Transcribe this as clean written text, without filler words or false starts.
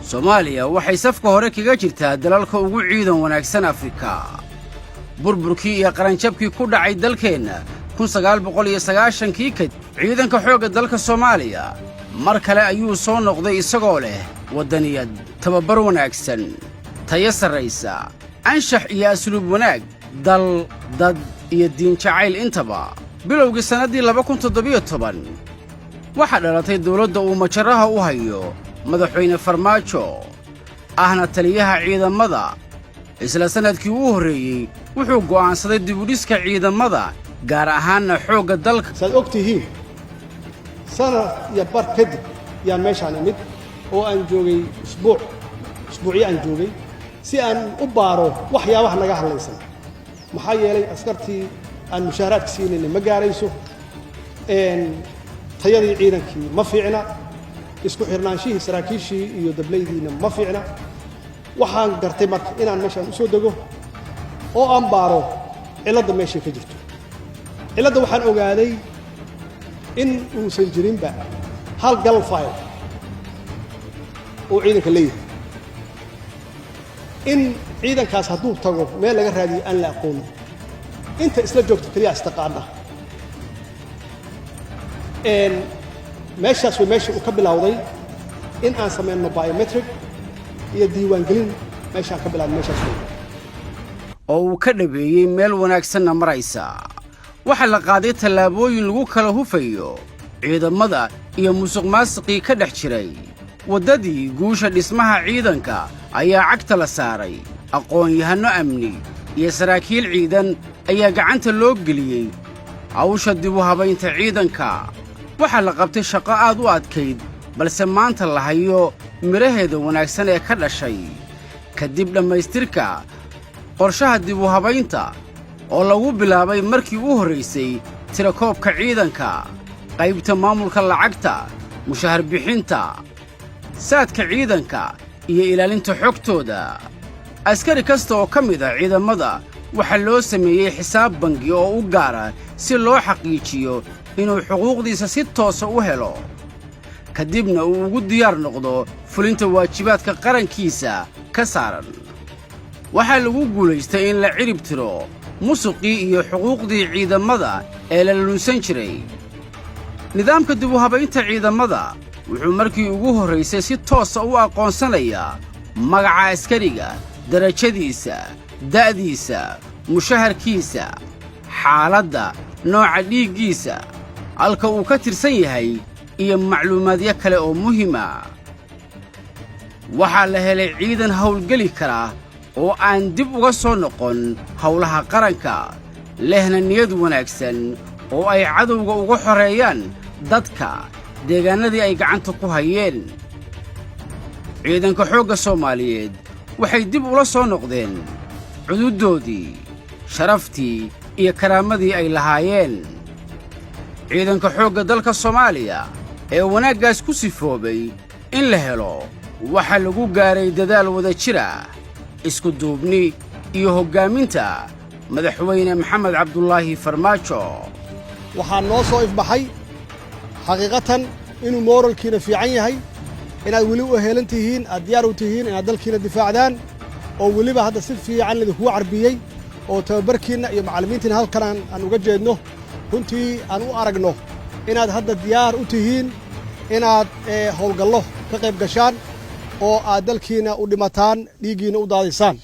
Soomaaliya waxay safka hore kaga jirtaa dalalka ugu ciidan wanaagsan Afrika. burburkii iyo qaranjabkii ku dhacay dalkeenna 1990kii kadib ciidanka xoogga dalka Soomaaliya mar kale ayuu soo noqday isagoo leh waddaniyad tababar wanaagsan tayo sarraysa anshax iyo asluub wanaag dal dad iyo diin jacayl intaba bilowgii sanadii 2017 waxa dhalatay dawladda uu majaraha u hayo madaxweyne Farmaajo ahna taliyaha ciidamada isla sanadkii uu horeeyay wuxuu go'aansaday dib u dhiska ciidamada gaar ahaan xoogga dalka saad ogtihiin sana iyo bar kadib yaa meeshaan imid oo aan joogay isbuucii aan joogay si aan u baaro waxyaabaha naga hadlaysan maxaa yeelay askartii aan mushaaraadka siinayna ma gaarayso tayadii ciidankii ma fiicna isku xirnaanshihii saraakiishii iyo dablaydiina ma fiicna waxaan gartay marka inaan meeshaan u soo dego oo aan baaro cilladda meeshay ka jirto cilladda waxaan ogaaday in uusan jirinba hal gal file oo ciidanka leeyahay in ciidankaas hadduu tago meel laga raadiyo aan la aqoonin inta isla joogto keliya istaqaana meeshaas way meesha uu ka bilowday in aan samayno biometric iyo diiwaangelin meeshaan ka bilaabno meeshaas oo uu ka dhabeeyay meel wanaagsanna maraysa waxa la qaaday tallaabooyin lagu kala hufayo ciidamada iyo musuqmaasuqii ka dhex jiray waddadii guusha dhismaha ciidanka ayaa cagta la saaray aqoon-yahanno amni iyo saraakiil ciidan ayaa gacanta loo geliyey hawsha dib u habaynta ciidanka waxaa la qabtay shaqo aad u adkayd balse maanta la hayo midhaheeda wanaagsan ee ka dhashay kadib dhammaystirka qorshaha dib u habaynta oo lagu bilaabay markii u horraysay tirakoobka ciidanka qaybta maamulka lacagta mushahar bixinta saadka ciidanka iyo ilaalinta xogtooda askari kasta oo ka mid ah ciidamada waxaa loo sameeyey xisaab bangi oo u gaara si loo xaqiijiyo inuu xuquuqdiisa si toosa u helo kadibna uu ugu diyaar noqdo fulinta waajibaadka qarankiisa ka saaran waxaa lagu guulaystay in la cirib tiro musuqii iyo xuquuqdii ciidamada ee la lunsan jiray nidaamka dib u habaynta ciidamada wuxuu markii ugu horraysay si toosa u aqoonsanayaa magaca askariga darajadiisa da'diisa mushaharkiisa xaaladda nooca dhiiggiisa halka uu ka tirsan yahay iyo macluumaadyo kale oo muhiima waxaa la helay ciidan hawlgeli kara oo aan dib uga soo noqon hawlaha qaranka lehna niyad wanaagsan oo ay cadowga uga xoreeyaan dadka deegaannadii ay gacanta ku hayeen ciidanka xoogga Soomaaliyeed waxay dib ula soo noqdeen cududdoodii sharaftii iyo karaamadii ay lahaayeen ciidanka xoogga dalka Soomaaliya ee wanaaggaas ku sifoobay in la helo waxa lagu gaaray dadaal wada jira isku duubni iyo hoggaaminta madaxweyne Maxamed Cabdullaahi Farmaajo waxaa noo soo ifbaxay xaqiiqatan inuu moralkiina fiican yahay inaad weli u heelan tihiin aad diyaar u tihiin inaad dalkiina difaacdaan oo weliba hadda si fiican idinkugu carbiyey oo tababarkiinna iyo macallimiintiina halkan aan uga jeedno runtii aan u aragno inaad hadda diyaar u tihiin inaad howlgallo ka qayb gashaan oo aad dalkiina u dhimataan dhiiggiina u daadisaan